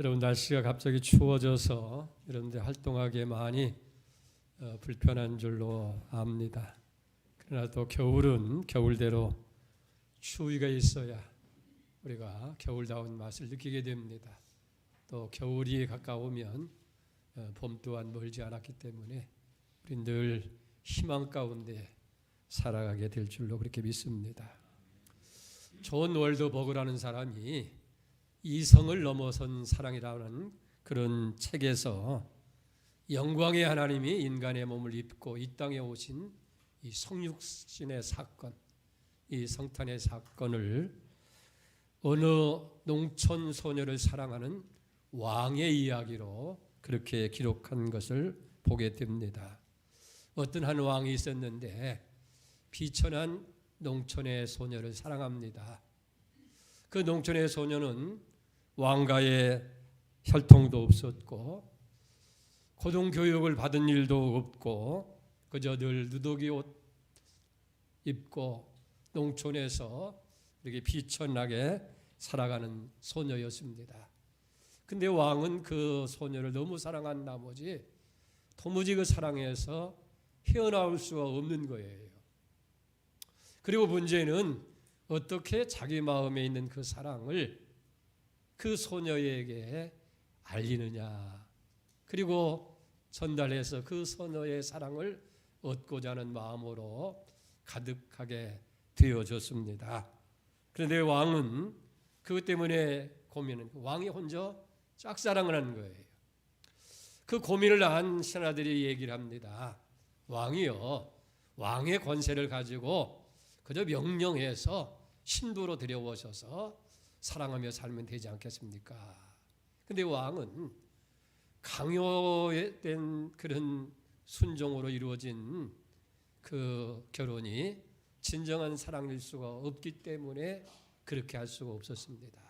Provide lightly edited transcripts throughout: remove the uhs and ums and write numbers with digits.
여러분, 날씨가 갑자기 추워져서 여러분들 활동하기에 많이 불편한 줄로 압니다. 그러나 또 겨울은 겨울대로 추위가 있어야 우리가 겨울다운 맛을 느끼게 됩니다. 또 겨울이 가까우면 봄 또한 멀지 않았기 때문에 우리 늘 희망 가운데 살아가게 될 줄로 그렇게 믿습니다. 존 월드버그라는 사람이 이성을 넘어선 사랑이라는 그런 책에서 영광의 하나님이 인간의 몸을 입고 이 땅에 오신 이 성육신의 사건, 이 성탄의 사건을 어느 농촌 소녀를 사랑하는 왕의 이야기로 그렇게 기록한 것을 보게 됩니다. 어떤 한 왕이 있었는데 비천한 농촌의 소녀를 사랑합니다. 그 농촌의 소녀는 왕가의 혈통도 없었고 고등교육을 받은 일도 없고 그저 늘 누더기 옷 입고 농촌에서 이렇게 비천하게 살아가는 소녀였습니다. 근데 왕은 그 소녀를 너무 사랑한 나머지 도무지 그 사랑에서 헤어나올 수가 없는 거예요. 그리고 문제는 어떻게 자기 마음에 있는 그 사랑을 그 소녀에게 알리느냐, 그리고 전달해서 그 소녀의 사랑을 얻고자 하는 마음으로 가득하게 되어졌습니다. 그런데 왕은 그것 때문에 고민은 왕이 혼자 짝사랑을 하는 거예요. 그 고민을 한 신하들이 얘기를 합니다. 왕이요, 왕의 권세를 가지고 그저 명령해서 신부로 들여오셔서 사랑하며 살면 되지 않겠습니까? 근데 왕은 강요된 그런 순종으로 이루어진 그 결혼이 진정한 사랑일 수가 없기 때문에 그렇게 할 수가 없었습니다.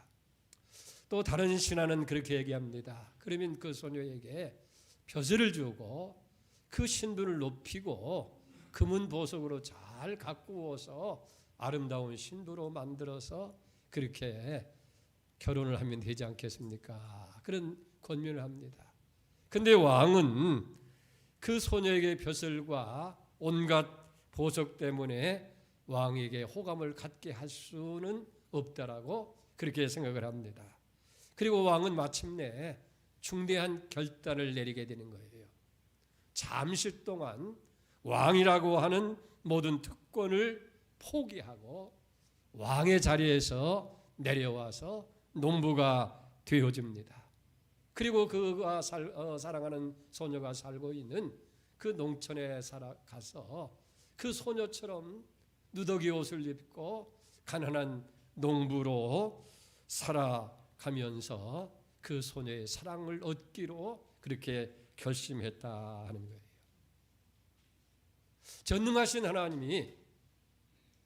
또 다른 신하는 그렇게 얘기합니다. 그러면 그 소녀에게 벼슬을 주고 그 신분을 높이고 금은 보석으로 잘 가꾸어서 아름다운 신부로 만들어서 그렇게 결혼을 하면 되지 않겠습니까? 그런 권면을 합니다. 근데 왕은 그 소녀에게 벼슬과 온갖 보석 때문에 왕에게 호감을 갖게 할 수는 없다라고 그렇게 생각을 합니다. 그리고 왕은 마침내 중대한 결단을 내리게 되는 거예요. 잠시 동안 왕이라고 하는 모든 특권을 포기하고 왕의 자리에서 내려와서 농부가 되어집니다. 그리고 그가 사랑하는 소녀가 살고 있는 그 농촌에 가서 그 소녀처럼 누더기 옷을 입고 가난한 농부로 살아가면서 그 소녀의 사랑을 얻기로 그렇게 결심했다 하는 거예요. 전능하신 하나님이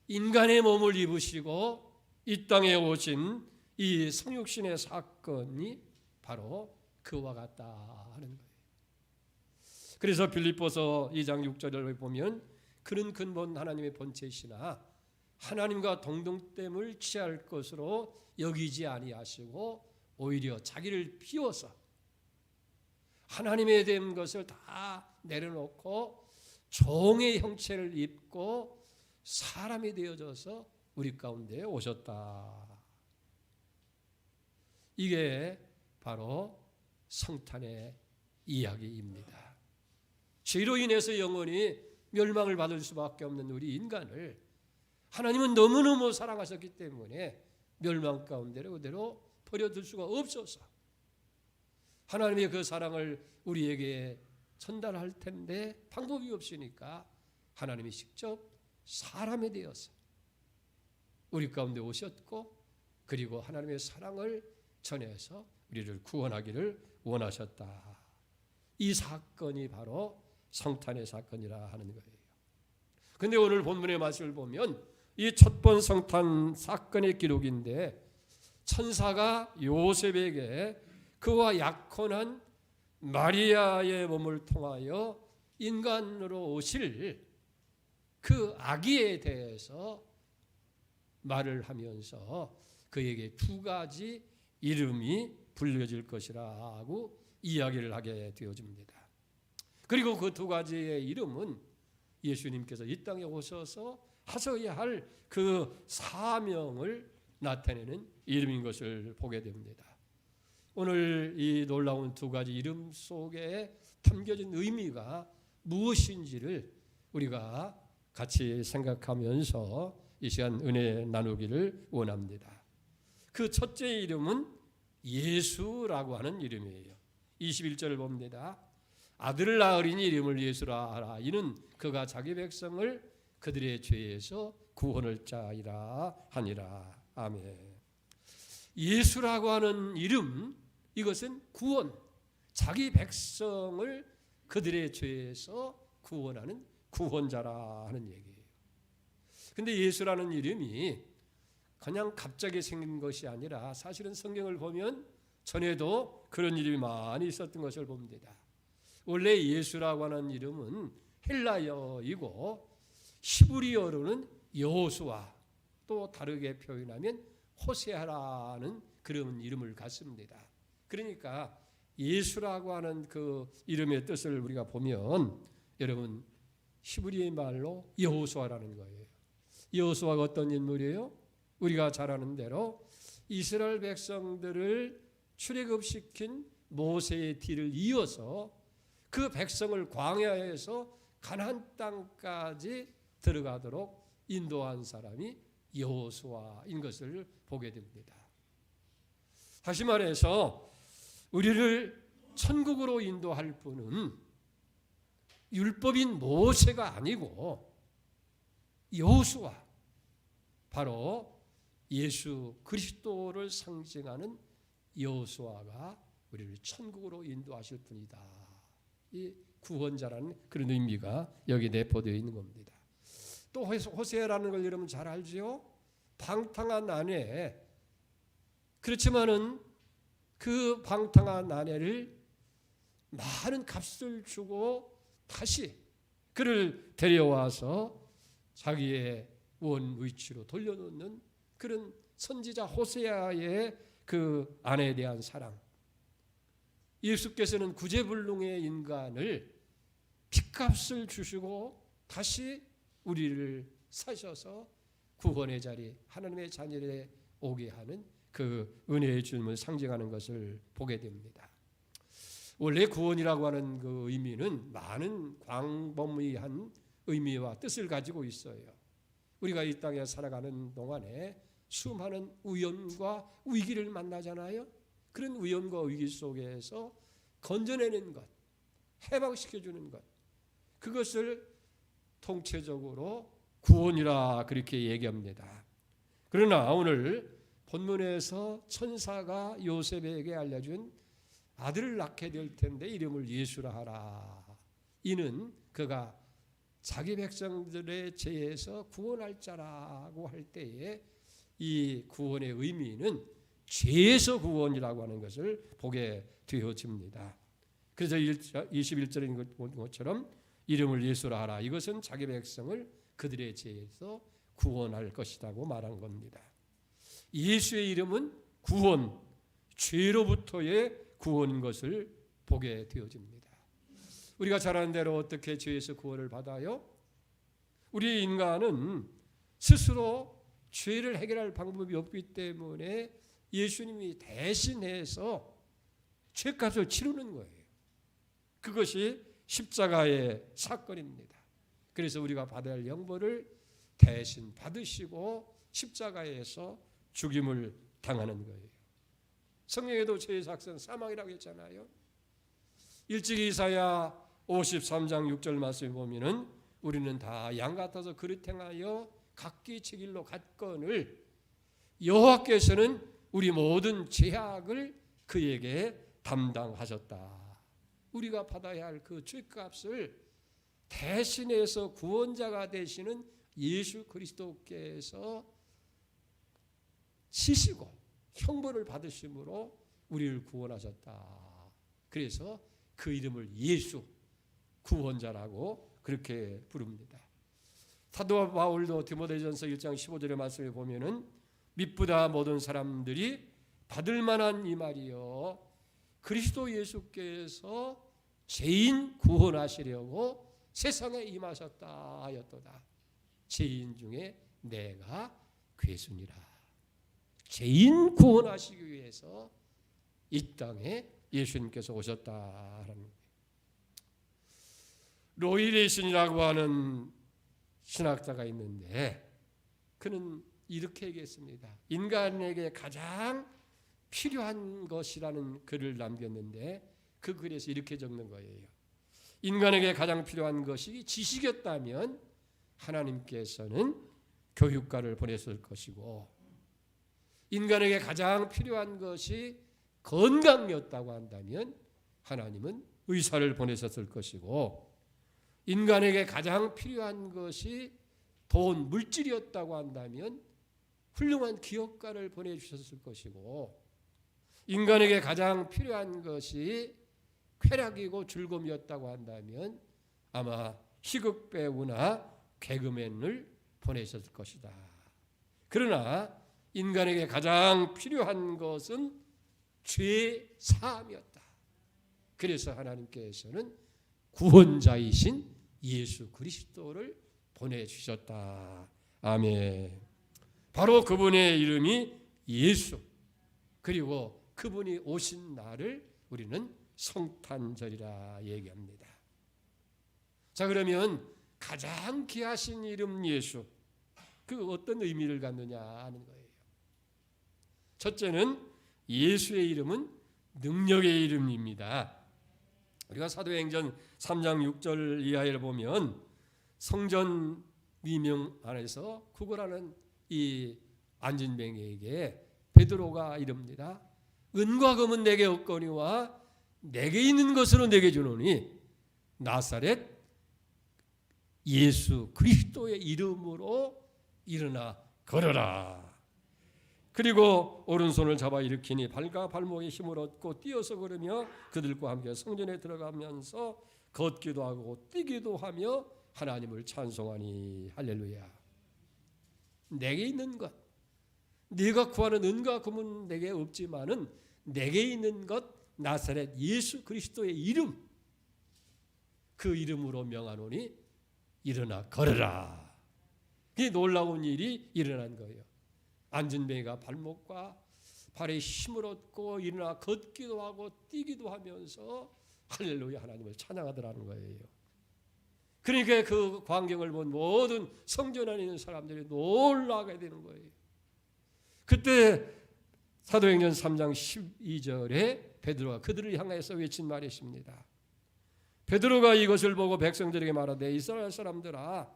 인간의 몸을 입으시고 이 땅에 오신 이 성육신의 사건이 바로 그와 같다 하는 거예요. 그래서 빌립보서 2장 6절을 보면 그런 근본 하나님의 본체시나 하나님과 동등됨을 취할 것으로 여기지 아니하시고 오히려 자기를 비워서 하나님에 대한 것을 다 내려놓고 종의 형체를 입고 사람이 되어져서 우리 가운데 오셨다. 이게 바로 성탄의 이야기입니다. 죄로 인해서 영원히 멸망을 받을 수밖에 없는 우리 인간을 하나님은 너무너무 사랑하셨기 때문에 멸망 가운데로 그대로 버려둘 수가 없어서 하나님의 그 사랑을 우리에게 전달할 텐데 방법이 없으니까 하나님이 직접 사람이 되어서 우리 가운데 오셨고 그리고 하나님의 사랑을 전해서 우리를 구원하기를 원하셨다. 이 사건이 바로 성탄의 사건이라 하는 거예요. 그런데 오늘 본문의 말씀을 보면 이 첫 번 성탄 사건의 기록인데 천사가 요셉에게 그와 약혼한 마리아의 몸을 통하여 인간으로 오실 그 아기에 대해서 말을 하면서 그에게 두 가지 이름이 불려질 것이라고 이야기를 하게 되어집니다. 그리고 그 두 가지의 이름은 예수님께서 이 땅에 오셔서 하셔야 할 그 사명을 나타내는 이름인 것을 보게 됩니다. 오늘 이 놀라운 두 가지 이름 속에 담겨진 의미가 무엇인지를 우리가 같이 생각하면서 이 시간 은혜 나누기를 원합니다. 그 첫째 이름은 예수라고 하는 이름이에요. 21절을 봅니다. 아들을 낳으리니 이름을 예수라 하라. 이는 그가 자기 백성을 그들의 죄에서 구원할 자이라 하니라. 아멘. 예수라고 하는 이름, 이것은 구원, 자기 백성을 그들의 죄에서 구원하는 구원자라 하는 얘기예요. 근데 예수라는 이름이 그냥 갑자기 생긴 것이 아니라 사실은 성경을 보면 전에도 그런 이름이 많이 있었던 것을 봅니다. 원래 예수라고 하는 이름은 헬라어이고 히브리어로는 여호수아, 또 다르게 표현하면 호세아라는 그런 이름을 갖습니다. 그러니까 예수라고 하는 그 이름의 뜻을 우리가 보면 여러분 히브리의 말로 여호수아라는 거예요. 여호수아가 어떤 인물이에요? 우리가 잘 아는 대로 이스라엘 백성들을 출애굽시킨 모세의 뒤를 이어서 그 백성을 광야에서 가나안 땅까지 들어가도록 인도한 사람이 여호수아인 것을 보게 됩니다. 다시 말해서 우리를 천국으로 인도할 분은 율법인 모세가 아니고 여호수아, 바로 예수 그리스도를 상징하는 여호수아가 우리를 천국으로 인도하실 분이다. 이 구원자라는 그런 의미가 여기 내포되어 있는 겁니다. 또 호세아라는 걸 여러분 잘 알죠? 방탕한 아내, 그렇지만은 그 방탕한 아내를 많은 값을 주고 다시 그를 데려와서 자기의 원 위치로 돌려놓는 그런 선지자 호세아의 그 아내에 대한 사랑. 예수께서는 구제불능의 인간을 핏값을 주시고 다시 우리를 사셔서 구원의 자리, 하나님의 자녀에 오게 하는 그 은혜의 주님을 상징하는 것을 보게 됩니다. 원래 구원이라고 하는 그 의미는 많은 광범위한 의미와 뜻을 가지고 있어요. 우리가 이 땅에 살아가는 동안에 수많은 우연과 위기를 만나잖아요. 그런 우연과 위기 속에서 건져내는 것, 해방시켜주는 것, 그것을 통체적으로 구원이라 그렇게 얘기합니다. 그러나 오늘 본문에서 천사가 요셉에게 알려준 아들을 낳게 될 텐데 이름을 예수라 하라. 이는 그가 자기 백성들의 죄에서 구원할 자라고 할 때에 이 구원의 의미는 죄에서 구원이라고 하는 것을 보게 되어집니다. 그래서 21절인 것처럼 이름을 예수라 하라. 이것은 자기 백성을 그들의 죄에서 구원할 것이라고 말한 겁니다. 예수의 이름은 구원, 죄로부터의 구원인 것을 보게 되어집니다. 우리가 잘 아는 대로 어떻게 죄에서 구원을 받아요? 우리 인간은 스스로 죄를 해결할 방법이 없기 때문에 예수님이 대신해서 죄값을 치르는 거예요. 그것이 십자가의 사건입니다. 그래서 우리가 받아야 할 형벌을 대신 받으시고 십자가에서 죽임을 당하는 거예요. 성경에도 죄의 삭은 사망이라고 했잖아요. 일찍 이사야 53장 6절 말씀을 보면은 우리는 다 양 같아서 그릇 행하여 각기 제 길로 갔거늘 여호와께서는 우리 모든 죄악을 그에게 담당하셨다. 우리가 받아야 할 그 죄값을 대신해서 구원자가 되시는 예수 그리스도께서 지시고 형벌을 받으심으로 우리를 구원하셨다. 그래서 그 이름을 예수 구원자라고 그렇게 부릅니다. 사도 바울도 디모데전서 1장 15절의 말씀에 보면은 믿보다 모든 사람들이 받을 만한 이 말이요, 그리스도 예수께서 죄인 구원하시려고 세상에 임하셨다 하였도다. 죄인 중에 내가 괴순이라. 죄인 구원하시기 위해서 이 땅에 예수님께서 오셨다라는 거예요. 로이레이슨이라고 하는 신학자가 있는데 그는 이렇게 얘기했습니다. 인간에게 가장 필요한 것이라는 글을 남겼는데 그 글에서 이렇게 적는 거예요. 인간에게 가장 필요한 것이 지식이었다면 하나님께서는 교육가를 보냈을 것이고, 인간에게 가장 필요한 것이 건강이었다고 한다면 하나님은 의사를 보내셨을 것이고, 인간에게 가장 필요한 것이 돈, 물질이었다고 한다면 훌륭한 기업가를 보내주셨을 것이고, 인간에게 가장 필요한 것이 쾌락이고 즐거움이었다고 한다면 아마 희극배우나 개그맨을 보내셨을 것이다. 그러나 인간에게 가장 필요한 것은 죄 사함이었다. 그래서 하나님께서는 구원자이신 예수 그리스도를 보내주셨다. 아멘. 바로 그분의 이름이 예수, 그리고 그분이 오신 날을 우리는 성탄절이라 얘기합니다. 자, 그러면 가장 귀하신 이름 예수, 그 어떤 의미를 갖느냐 하는 거예요. 첫째는 예수의 이름은 능력의 이름입니다. 우리가 사도행전 3장 6절 이하를 보면 성전 미명 안에서 구걸하는 이 안진뱅이에게 베드로가 이릅니다. 은과 금은 내게 없거니와 내게 있는 것으로 내게 주노니 나사렛 예수 그리스도의 이름으로 일어나 걸어라. 그리고 오른손을 잡아 일으키니 발과 발목에 힘을 얻고 뛰어서 걸으며 그들과 함께 성전에 들어가면서 걷기도 하고 뛰기도 하며 하나님을 찬송하니. 할렐루야. 내게 있는 것, 네가 구하는 은과 금은 내게 없지만은 내게 있는 것 나사렛 예수 그리스도의 이름, 그 이름으로 명하노니 일어나 걸어라. 이 놀라운 일이 일어난 거예요. 안진뱅이가 발목과 발에 힘을 얻고 일어나 걷기도 하고 뛰기도 하면서 할렐루야 하나님을 찬양하더라는 거예요. 그러니까 그 광경을 본 모든 성전 안에 있는 사람들이 놀라게 되는 거예요. 그때 사도행전 3장 12절에 베드로가 그들을 향해서 외친 말이 있습니다. 베드로가 이것을 보고 백성들에게 말하되 이스라엘 사람들아,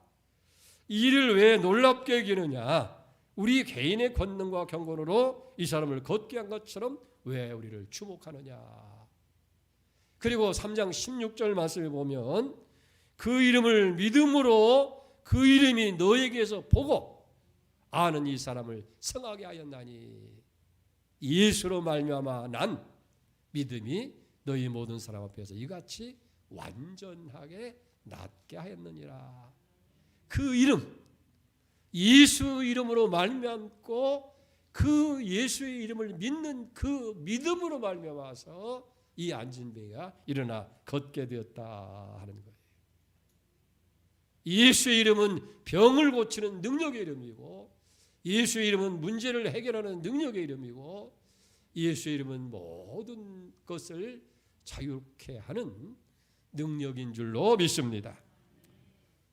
이 일을 왜 놀랍게 여기느냐? 우리 개인의 권능과 경건으로 이 사람을 걷게 한 것처럼 왜 우리를 주목하느냐? 그리고 3장 16절 말씀에 보면 그 이름을 믿음으로 그 이름이 너에게서 보고 아는 이 사람을 성하게 하였나니 예수로 말미암아 난 믿음이 너희 모든 사람 앞에서 이같이 완전하게 낫게 하였느니라. 그 이름, 예수 이름으로 말미암고 그 예수의 이름을 믿는 그 믿음으로 말미암아서 이 안진뱅이가 일어나 걷게 되었다 하는 거예요. 예수의 이름은 병을 고치는 능력의 이름이고, 예수의 이름은 문제를 해결하는 능력의 이름이고, 예수의 이름은 모든 것을 자유롭게 하는 능력인 줄로 믿습니다.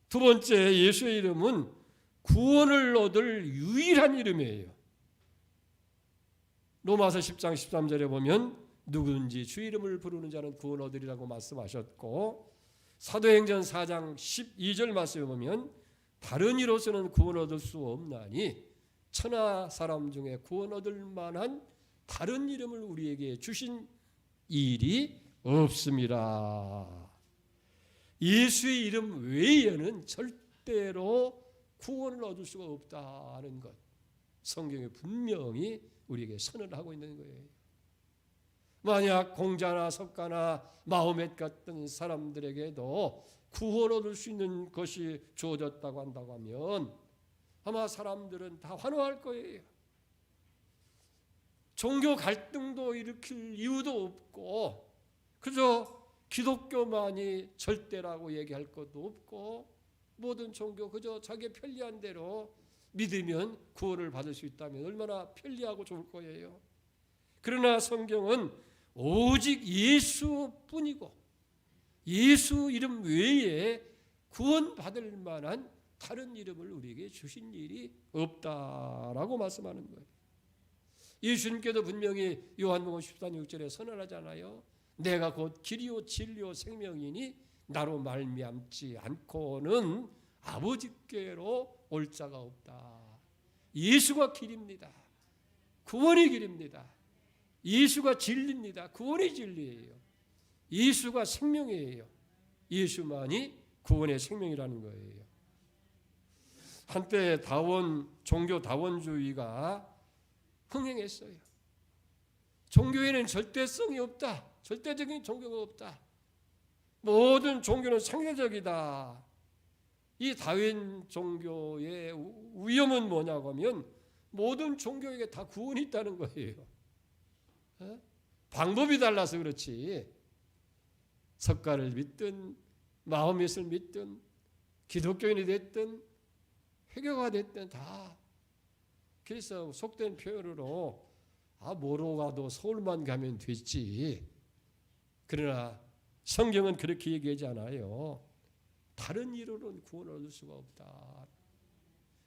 두 번째, 예수의 이름은 구원을 얻을 유일한 이름이에요. 로마서 10장 13절에 보면 누구든지 주 이름을 부르는 자는 구원 얻으리라고 말씀하셨고, 사도행전 4장 12절 말씀에 보면 다른 이로서는 구원 얻을 수 없나니 천하 사람 중에 구원 얻을 만한 다른 이름을 우리에게 주신 일이 없습니다. 예수의 이름 외에는 절대로 구원을 얻을 수가 없다는 것, 성경에 분명히 우리에게 선언하고 있는 거예요. 만약 공자나 석가나 마호멧 같은 사람들에게도 구원 얻을 수 있는 것이 주어졌다고 한다고 하면 아마 사람들은 다 환호할 거예요. 종교 갈등도 일으킬 이유도 없고 그저 기독교만이 절대라고 얘기할 것도 없고 모든 종교 그저 자기 편리한 대로 믿으면 구원을 받을 수 있다면 얼마나 편리하고 좋을 거예요. 그러나 성경은 오직 예수뿐이고 예수 이름 외에 구원받을 만한 다른 이름을 우리에게 주신 일이 없다라고 말씀하는 거예요. 예수님께도 분명히 요한복음 14장 6절에 선언하잖아요. 내가 곧 길이요 진리요 생명이니 나로 말미암지 않고는 아버지께로 올 자가 없다. 예수가 길입니다. 구원이 길입니다. 예수가 진리입니다. 구원이 진리예요. 예수가 생명이에요. 예수만이 구원의 생명이라는 거예요. 한때 종교 다원주의가 흥행했어요. 종교에는 절대성이 없다. 절대적인 종교가 없다. 모든 종교는 상대적이다. 이 다윈 종교의 위험은 뭐냐고 하면 모든 종교에게 다 구원이 있다는 거예요. 방법이 달라서 그렇지. 석가를 믿든 마호멧을 믿든 기독교인이 됐든 회교가 됐든 다. 그래서 속된 표현으로 뭐로 가도 서울만 가면 됐지. 그러나 성경은 그렇게 얘기하지 않아요. 다른 이름으로는 구원을 얻을 수가 없다.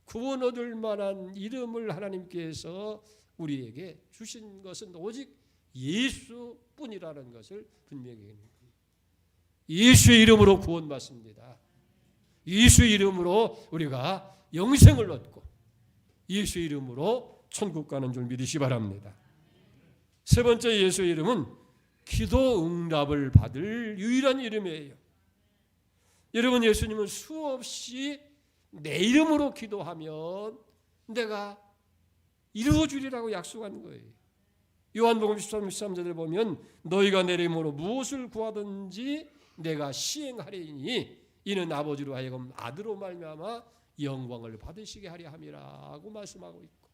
구원 얻을 만한 이름을 하나님께서 우리에게 주신 것은 오직 예수뿐이라는 것을 분명히 얘기합니다. 예수의 이름으로 구원받습니다. 예수의 이름으로 우리가 영생을 얻고 예수의 이름으로 천국 가는 줄 믿으시 바랍니다. 세 번째 예수의 이름은 기도 응답을 받을 유일한 이름이에요. 여러분, 예수님은 수없이 내 이름으로 기도하면 내가 이루어주리라고 약속한 거예요. 요한복음 13절에 보면 너희가 내 이름으로 무엇을 구하든지 내가 시행하리니 이는 아버지로 하여금 아들로 말미암아 영광을 받으시게 하려 함이라고 말씀하고 있고,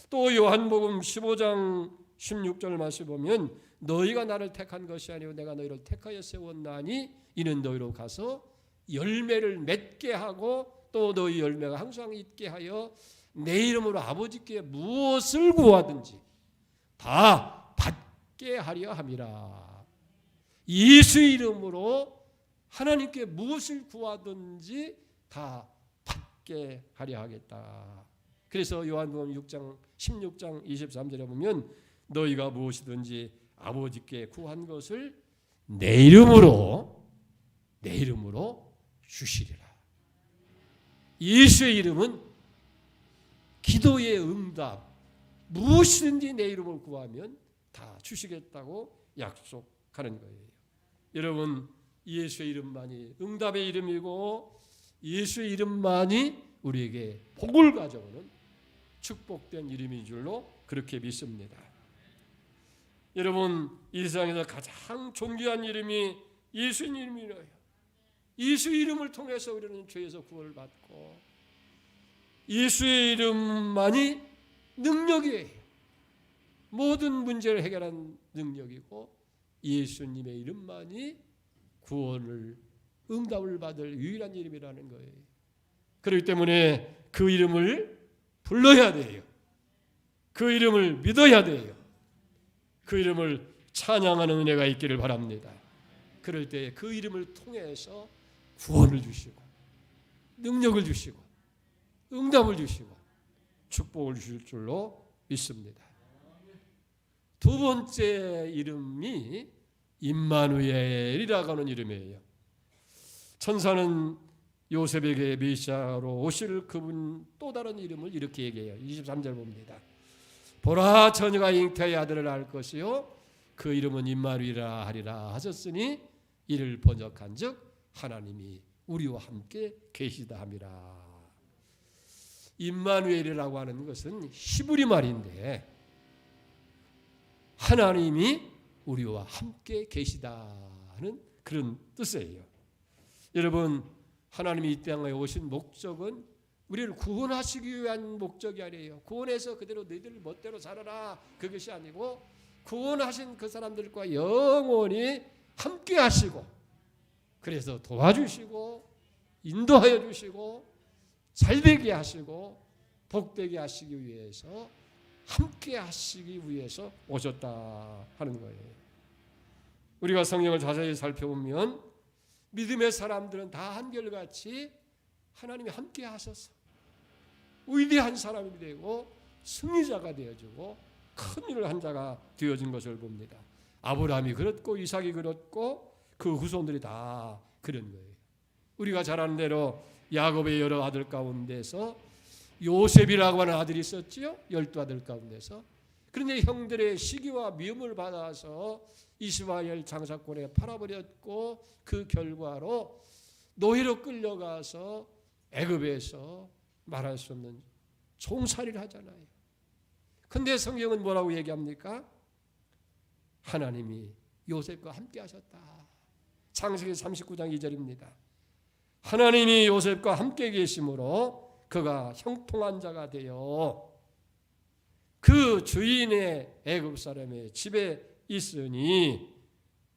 또 요한복음 15장 16절 말씀 보면 너희가 나를 택한 것이 아니고 내가 너희를 택하여 세웠나니 이는 너희로 가서 열매를 맺게 하고 또 너희 열매가 항상 있게 하여 내 이름으로 아버지께 무엇을 구하든지 다 받게 하려 함이라. 예수의 이름으로 하나님께 무엇을 구하든지 다 받게 하려 하겠다. 그래서 요한복음 16장 23절에 보면 너희가 무엇이든지 아버지께 구한 것을 내 이름으로 주시리라. 예수의 이름은 기도의 응답, 무엇이든지 내 이름으로 구하면 다 주시겠다고 약속하는 거예요. 여러분, 예수의 이름만이 응답의 이름이고 예수의 이름만이 우리에게 복을 가져오는 축복된 이름인 줄로 그렇게 믿습니다. 여러분, 이 세상에서 가장 존귀한 이름이 예수의 이름이에요. 예수의 이름을 통해서 우리는 죄에서 구원을 받고 예수의 이름만이 능력이에요. 모든 문제를 해결한 능력이고 예수님의 이름만이 구원을 응답을 받을 유일한 이름이라는 거예요. 그렇기 때문에 그 이름을 불러야 돼요. 그 이름을 믿어야 돼요. 그 이름을 찬양하는 은혜가 있기를 바랍니다. 그럴 때 그 이름을 통해서 구원을 주시고 능력을 주시고 응답을 주시고 축복을 주실 줄로 믿습니다. 두 번째 이름이 임마누엘이라고 하는 이름이에요. 천사는 요셉에게 메시아로 오실 그분 또 다른 이름을 이렇게 얘기해요. 23절 봅니다. 보라, 처녀가 잉태의 아들을 낳을 것이요 그 이름은 임마누엘이라 하리라 하셨으니 이를 번역한즉 하나님이 우리와 함께 계시다 함이라. 임마누엘이라고 하는 것은 히브리 말인데 하나님이 우리와 함께 계시다는 그런 뜻이에요. 여러분, 하나님이 이 땅에 오신 목적은 우리를 구원하시기 위한 목적이 아니에요. 구원해서 그대로 너희들 멋대로 살아라 그것이 아니고 구원하신 그 사람들과 영원히 함께 하시고 그래서 도와주시고 인도하여 주시고 잘되게 하시고 복되게 하시기 위해서 함께 하시기 위해서 오셨다 하는 거예요. 우리가 성경을 자세히 살펴보면 믿음의 사람들은 다 한결같이 하나님이 함께 하셔서 위대한 사람이 되고 승리자가 되어주고 큰 일을 한 자가 되어진 것을 봅니다. 아브라함이 그렇고 이삭이 그렇고 그 후손들이 다 그런 거예요. 우리가 잘 아는 대로 야곱의 여러 아들 가운데서 요셉이라고 하는 아들이 있었지요. 12아들 가운데서. 그런데 형들의 시기와 미움을 받아서 이스마엘 장사꾼에 팔아버렸고 그 결과로 노예로 끌려가서 애굽에서 말할 수 없는 종살이를 하잖아요. 근데 성경은 뭐라고 얘기합니까? 하나님이 요셉과 함께 하셨다. 창세기 39장 2절입니다. 하나님이 요셉과 함께 계심으로 그가 형통한 자가 되어 그 주인의 애굽 사람의 집에 있으니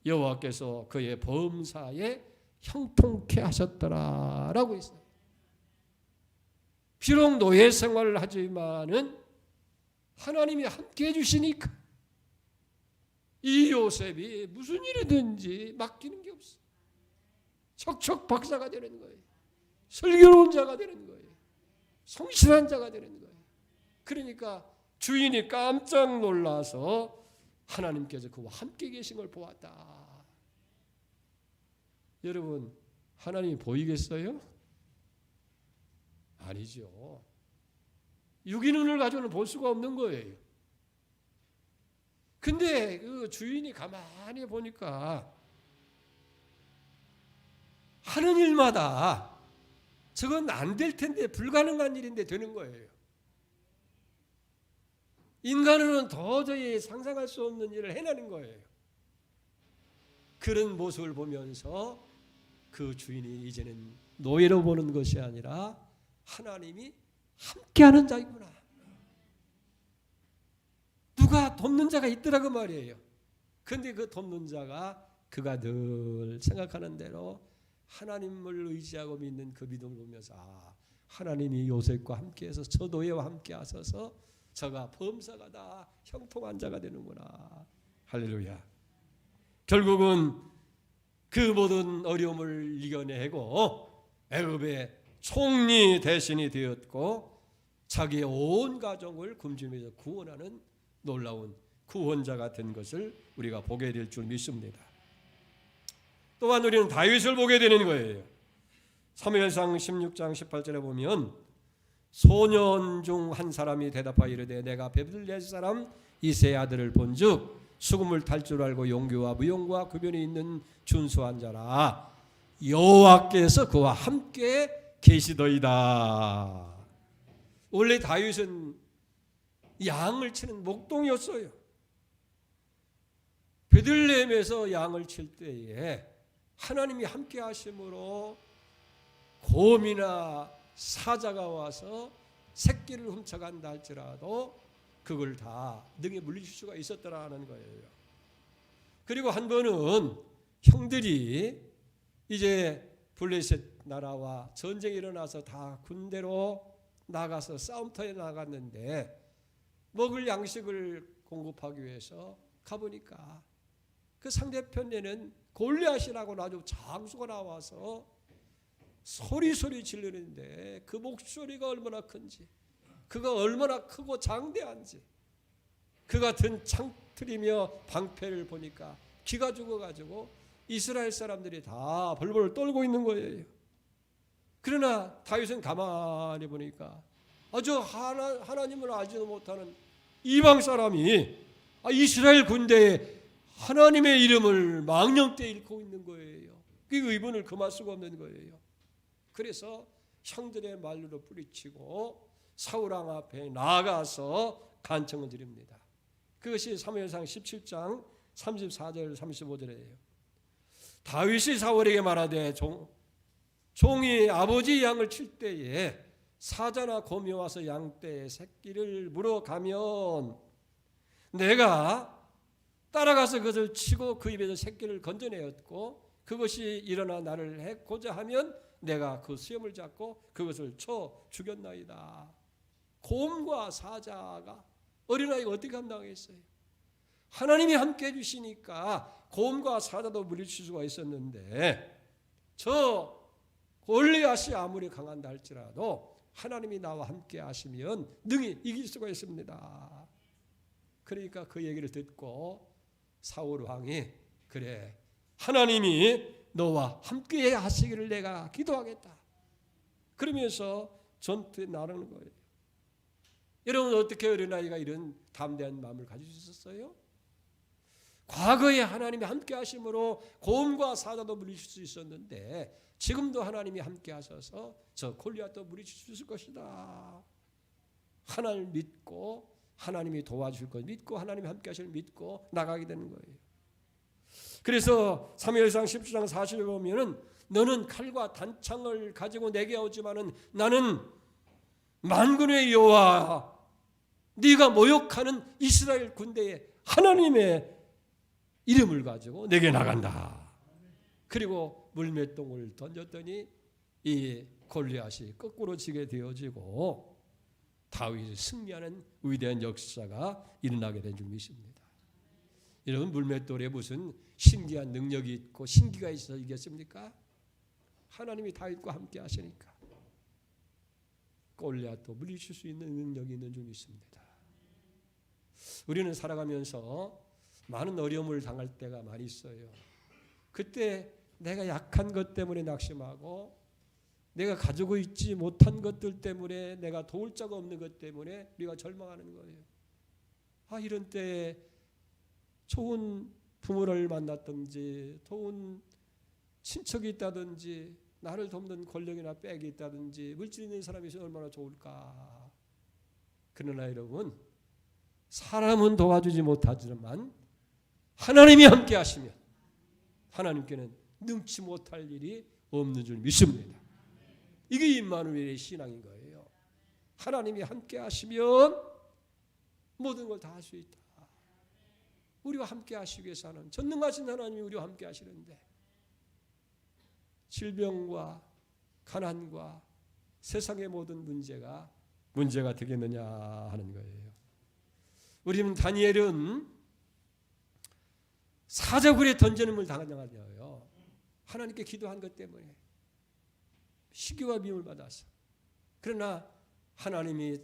여호와께서 그의 범사에 형통케 하셨더라라고 있어요. 비록 노예 생활을 하지만은 하나님이 함께 해주시니까 이 요셉이 무슨 일이든지 맡기는 게 없어. 척척 박사가 되는 거예요. 슬기로운 자가 되는 거예요. 성실한 자가 되는 거예요. 그러니까 주인이 깜짝 놀라서 하나님께서 그와 함께 계신 걸 보았다. 여러분, 하나님이 보이겠어요? 아니죠. 육의 눈을 가지고는 볼 수가 없는 거예요. 근데 그 주인이 가만히 보니까 하는 일마다 저건 안 될 텐데 불가능한 일인데 되는 거예요. 인간으로는 도저히 상상할 수 없는 일을 해내는 거예요. 그런 모습을 보면서 그 주인이 이제는 노예로 보는 것이 아니라 하나님이 함께하는 자이구나. 누가 돕는 자가 있더라고 말이에요. 그런데 그 돕는 자가 그가 늘 생각하는 대로 하나님을 의지하고 믿는 그 믿음을 보면서 하나님이 요셉과 함께해서 저 노예와 함께 하셔서 저가 범사가 다 형통한 자가 되는구나. 할렐루야. 결국은 그 모든 어려움을 이겨내고 애굽의 총리 대신이 되었고 자기의 온 가정을 굶주림에서 구원하는 놀라운 구원자가 된 것을 우리가 보게 될 줄 믿습니다. 또한 우리는 다윗을 보게 되는 거예요. 사무엘상 16장 18절에 보면 소년 중 한 사람이 대답하여 이르되 내가 베들레헴 사람 이새의 아들을 본즉 수금을 탈 줄 알고 용기와 무용과 구변이 있는 준수한 자라 여호와께서 그와 함께 계시더이다. 원래 다윗은 양을 치는 목동이었어요. 베들레헴에서 양을 칠 때에 하나님이 함께 하심으로 곰이나 사자가 와서 새끼를 훔쳐간다 할지라도 그걸 다 능히 물리칠 수가 있었더라는 거예요. 그리고 한 번은 형들이 이제 블레셋 나라와 전쟁이 일어나서 다 군대로 나가서 싸움터에 나갔는데 먹을 양식을 공급하기 위해서 가보니까 그 상대편에는 골리앗이라고 아주 장수가 나와서 소리 지르는데 그 목소리가 얼마나 큰지 그가 얼마나 크고 장대한지 그가 든 창틀이며 방패를 보니까 기가 죽어가지고 이스라엘 사람들이 다 벌벌 떨고 있는 거예요. 그러나 다윗은 가만히 보니까 아주 하나님을 알지도 못하는 이방 사람이 이스라엘 군대에 하나님의 이름을 망령되이 잃고 있는 거예요. 그 의문을 금할 수가 없는 거예요. 그래서 형들의 말로 뿌리치고 사울왕 앞에 나아가서 간청을 드립니다. 그것이 사무엘상 17장 34절 35절이에요. 다윗이 사울에게 말하되 종이 아버지 양을 칠 때에 사자나 곰이 와서 양떼의 새끼를 물어가면 내가 따라가서 그것을 치고 그 입에서 새끼를 건져내었고 그것이 일어나 나를 해코자 하면 내가 그 수염을 잡고 그것을 쳐 죽였나이다. 곰과 사자가 어린아이가 어떻게 감당하겠어요? 하나님이 함께 해주시니까 곰과 사자도 물리칠 수가 있었는데 저 골리앗이 아무리 강한다 할지라도 하나님이 나와 함께 하시면 능히 이길 수가 있습니다. 그러니까 그 얘기를 듣고 사울 왕이 그래 하나님이 너와 함께 하시기를 내가 기도하겠다. 그러면서 전투에 나르는 거예요. 여러분 어떻게 어린아이가 이런 담대한 마음을 가질 수 있었어요? 과거에 하나님이 함께 하심으로 곰과 사자도 물리칠 수 있었는데 지금도 하나님이 함께 하셔서 저 골리앗도 물리칠 수 있을 것이다. 하나님을 믿고 하나님이 도와줄 것 믿고 하나님이 함께 하시는 믿고 나가게 되는 거예요. 그래서 사무엘상 17장 40에 보면은 너는 칼과 단창을 가지고 내게 오지만은 나는 만군의 여호와 네가 모욕하는 이스라엘 군대의 하나님의 이름을 가지고 내게 나간다. 그리고 물맷동을 던졌더니 이 골리앗이 거꾸로 지게 되어지고 다윗이 승리하는 위대한 역사가 일어나게 된 줄 믿습니다. 여러분 물맷돌에 무슨 신기한 능력이 있고 신기가 있어서 이겼습니까? 하나님이 다윗과 함께 하시니까 골리앗도 물리칠 수 있는 능력이 있는 줄 믿습니다. 우리는 살아가면서 많은 어려움을 당할 때가 많이 있어요. 그때 내가 약한 것 때문에 낙심하고 내가 가지고 있지 못한 것들 때문에 내가 도울 자가 없는 것 때문에 우리가 절망하는 거예요. 이런 때에 좋은 부모를 만났든지 좋은 친척이 있다든지 나를 돕는 권력이나 빽이 있다든지 물질 있는 사람이 있으면 얼마나 좋을까. 그러나 여러분 사람은 도와주지 못하지만 하나님이 함께 하시면 하나님께는 능치 못할 일이 없는 줄 믿습니다. 이게 임마누엘의 신앙인 거예요. 하나님이 함께 하시면 모든 걸 다 할 수 있다. 우리와 함께 하시기 위해서 하는 전능하신 하나님이 우리와 함께 하시는데 질병과 가난과 세상의 모든 문제가 되겠느냐 하는 거예요. 우리는 다니엘은 사자굴에 던지는을 당하잖아요. 하나님께 기도한 것 때문에 시기와 미움을 받아서. 그러나 하나님이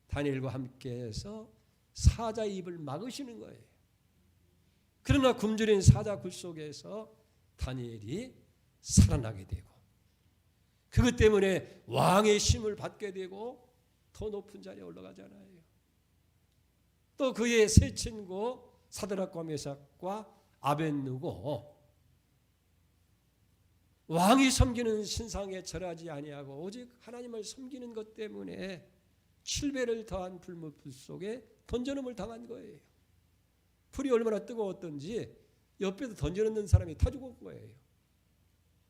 다니엘과 함께해서 사자의 입을 막으시는 거예요. 그러나 굶주린 사자굴 속에서 다니엘이 살아나게 되고 그것 때문에 왕의 심을 받게 되고 더 높은 자리에 올라가잖아요. 또 그의 세 친구 사드락과 메삭과 아벳느고 왕이 섬기는 신상에 절하지 아니하고 오직 하나님을 섬기는 것 때문에 7배를 더한 불 속에 던져놓음을 당한 거예요. 불이 얼마나 뜨거웠던지 옆에도 던져놓는 사람이 타 죽은 거예요.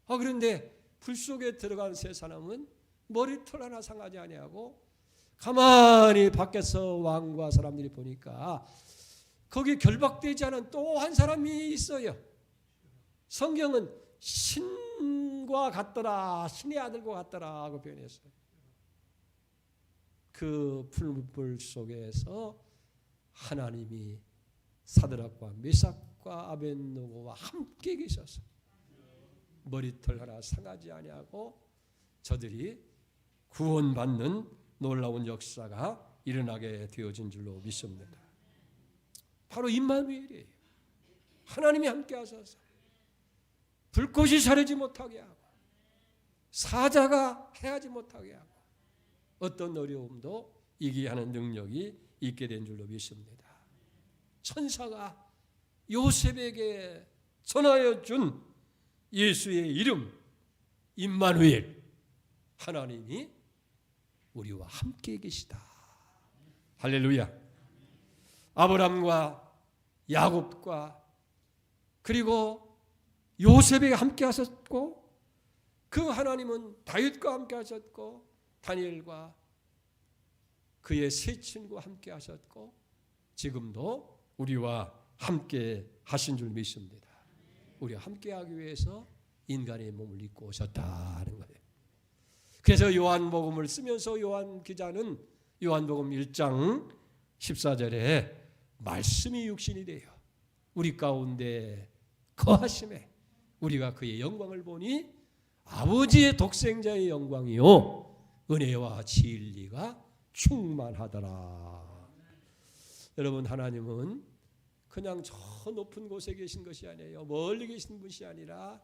그런데 불 속에 들어간 세 사람은 머리털 하나 상하지 아니하고 가만히 밖에서 왕과 사람들이 보니까 거기 결박되지 않은 또 한 사람이 있어요. 성경은 신과 같더라, 신의 아들과 같더라 하고 표현했어요. 그 풀불 속에서 하나님이 사드락과 메삭과 아벳느고와 함께 계셔서 머리털 하나 상하지 아니하고 저들이 구원받는 놀라운 역사가 일어나게 되어진 줄로 믿습니다. 바로 임마누엘이에요. 하나님이 함께 하셔서 불꽃이 사르지 못하게 하고 사자가 해하지 못하게 하고 어떤 어려움도 이기게 하는 능력이 있게 된 줄로 믿습니다. 천사가 요셉에게 전하여 준 예수의 이름 임마누엘, 하나님이 우리와 함께 계시다. 할렐루야. 아브람과 야곱과 그리고 요셉에게 함께 하셨고 그 하나님은 다윗과 함께 하셨고 다니엘과 그의 세 친구와 함께 하셨고 지금도 우리와 함께 하신 줄 믿습니다. 우리와 함께 하기 위해서 인간의 몸을 입고 오셨다는 거예요. 그래서 요한복음을 쓰면서 요한 기자는 요한복음 1장 14절에 말씀이 육신이 되어 우리 가운데 거하심에 우리가 그의 영광을 보니 아버지의 독생자의 영광이요 은혜와 진리가 충만하더라. 여러분, 하나님은 그냥 저 높은 곳에 계신 것이 아니에요. 멀리 계신 분이 아니라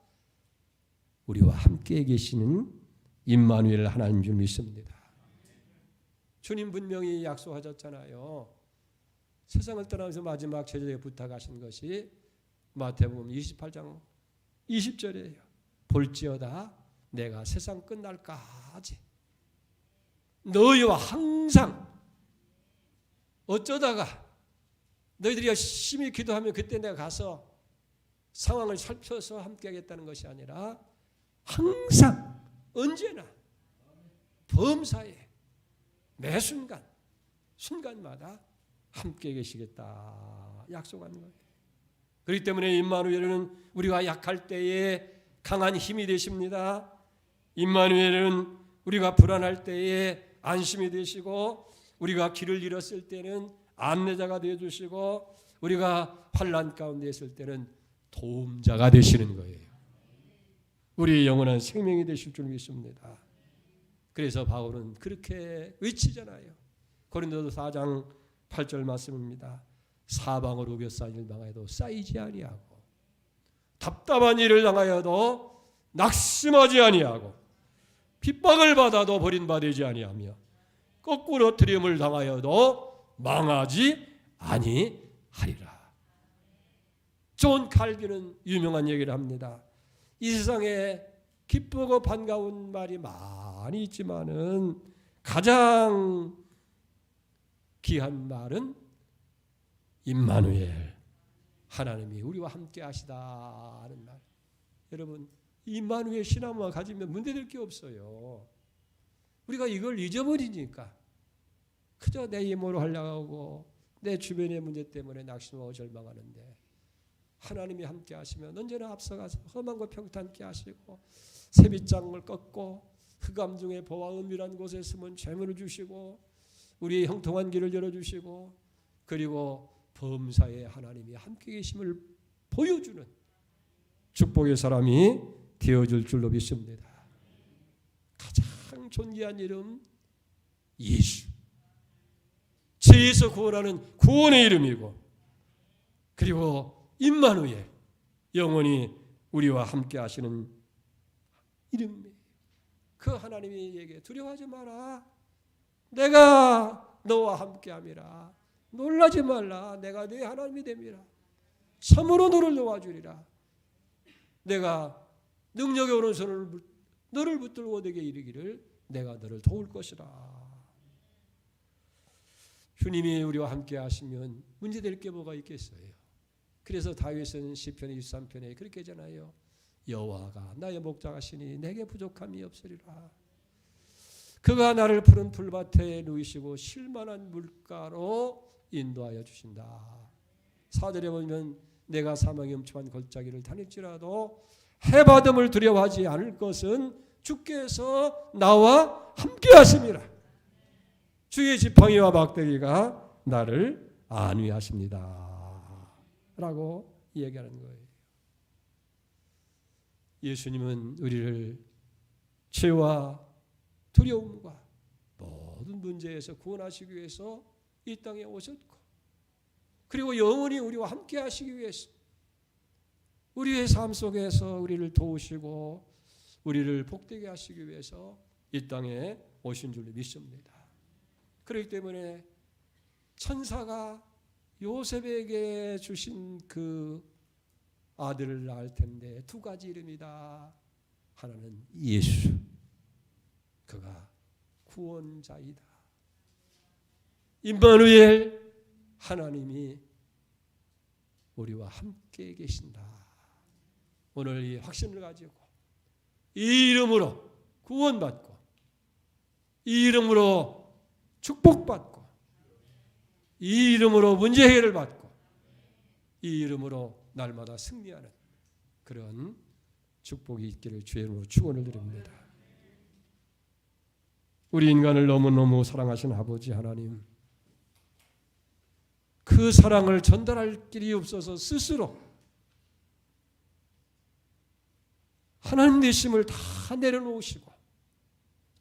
우리와 함께 계시는 임마누엘 하나님 줄 믿습니다. 주님 분명히 약속하셨잖아요. 세상을 떠나면서 마지막 제자에게 부탁하신 것이 마태복음 28장 20절이에요. 볼지어다 내가 세상 끝날까지 너희와 항상, 어쩌다가 너희들이 열심히 기도하면 그때 내가 가서 상황을 살펴서 함께 하겠다는 것이 아니라 항상 언제나 범사에 매 순간 순간마다 함께 계시겠다 약속한 거예요. 그렇기 때문에 임마누엘은 우리가 약할 때에 강한 힘이 되십니다. 임마누엘은 우리가 불안할 때에 안심이 되시고 우리가 길을 잃었을 때는 안내자가 되어주시고 우리가 환난 가운데 있을 때는 도움자가 되시는 거예요. 우리의 영원한 생명이 되실 줄 믿습니다. 그래서 바울은 그렇게 외치잖아요. 고린도서 4장 8절 말씀입니다. 사방으로 겨싸인 일 당하여도 쌓이지 아니하고 답답한 일을 당하여도 낙심하지 아니하고 핍박을 받아도 버림받지 아니하며 거꾸로 트림을 당하여도 망하지 아니하리라. 존 칼빈은 유명한 얘기를 합니다. 이 세상에 기쁘고 반가운 말이 많이 있지만은 가장 귀한 말은 임마누엘, 하나님이 우리와 함께 하시다는 말. 여러분, 임마누엘 신앙만 가지면 문제될 게 없어요. 우리가 이걸 잊어버리니까 그저 내 힘으로 하려고 내 주변의 문제 때문에 낙심하고 절망하는데 하나님이 함께 하시면 언제나 앞서가서 험한과 평탄케 하시고 새빗장을 꺾고 흑암 중에 보화 은밀한 곳에 숨은 재물을 주시고 우리의 형통한 길을 열어주시고 그리고 범사에 하나님이 함께 계심을 보여주는 축복의 사람이 되어줄 줄로 믿습니다. 가장 존귀한 이름 예수, 죄에서 구원하는 구원의 이름이고 그리고 임마누엘, 영원히 우리와 함께 하시는 이름이에요. 그 하나님이 얘기해 두려워하지 마라. 내가 너와 함께함이라. 놀라지 말라. 내가 네 하나님이 됨이라. 참으로 너를 도와주리라. 내가 능력의 오른손을 너를 붙들고 내게 이르기를 내가 너를 도울 것이라. 주님이 우리와 함께 하시면 문제될 게 뭐가 있겠어요. 그래서 다윗은 시편 23편에 그렇게 하잖아요. 여호와가 나의 목자시니 내게 부족함이 없으리라. 그가 나를 푸른 풀밭에 누이시고 쉴만한 물가로 인도하여 주신다. 4절에 보면 내가 사망의 음침한 골짜기를 다닐지라도 해받음을 두려워하지 않을 것은 주께서 나와 함께 하심이라. 주의 지팡이와 막대기가 나를 안위하십니다. 라고 얘기하는 거예요. 예수님은 우리를 죄와 두려움과 모든 문제에서 구원하시기 위해서 이 땅에 오셨고 그리고 영원히 우리와 함께 하시기 위해서 우리의 삶 속에서 우리를 도우시고 우리를 복되게 하시기 위해서 이 땅에 오신 줄 믿습니다. 그렇기 때문에 천사가 요셉에게 주신 그 아들을 낳을 텐데 두 가지 이름이다. 하나는 예수, 그가 구원자이다. 임마누엘, 하나님이 우리와 함께 계신다. 오늘 이 확신을 가지고 이 이름으로 구원받고 이 이름으로 축복받고, 이 이름으로 문제 해결을 받고, 이 이름으로 날마다 승리하는 그런 축복이 있기를 주의 이름으로 축원을 드립니다. 우리 인간을 너무너무 사랑하신 아버지 하나님, 그 사랑을 전달할 길이 없어서 스스로 하나님 되심을 다 내려놓으시고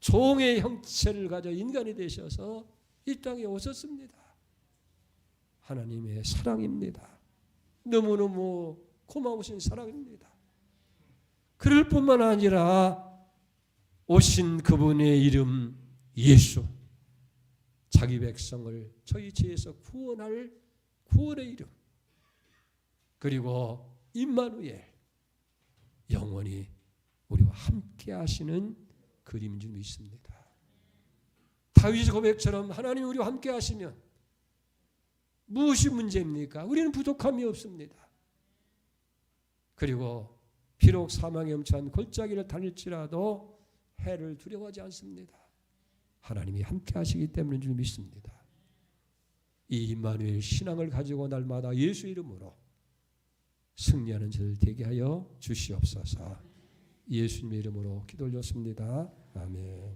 종의 형체를 가져 인간이 되셔서 이 땅에 오셨습니다. 하나님의 사랑입니다. 너무너무 고마우신 사랑입니다. 그럴 뿐만 아니라 오신 그분의 이름 예수, 자기 백성을 저희 죄에서 구원할 구원의 이름, 그리고 임마누엘, 영원히 우리와 함께 하시는 그림인 줄 믿습니다. 다윗의 고백처럼 하나님 우리와 함께 하시면 무엇이 문제입니까? 우리는 부족함이 없습니다. 그리고 비록 사망의 엄찬 골짜기를 다닐지라도 해를 두려워하지 않습니다. 하나님이 함께 하시기 때문인 줄 믿습니다. 이 임마누엘 신앙을 가지고 날마다 예수 이름으로 승리하는 저를 되게 하여 주시옵소서. 예수님의 이름으로 기도 올렸습니다. 아멘.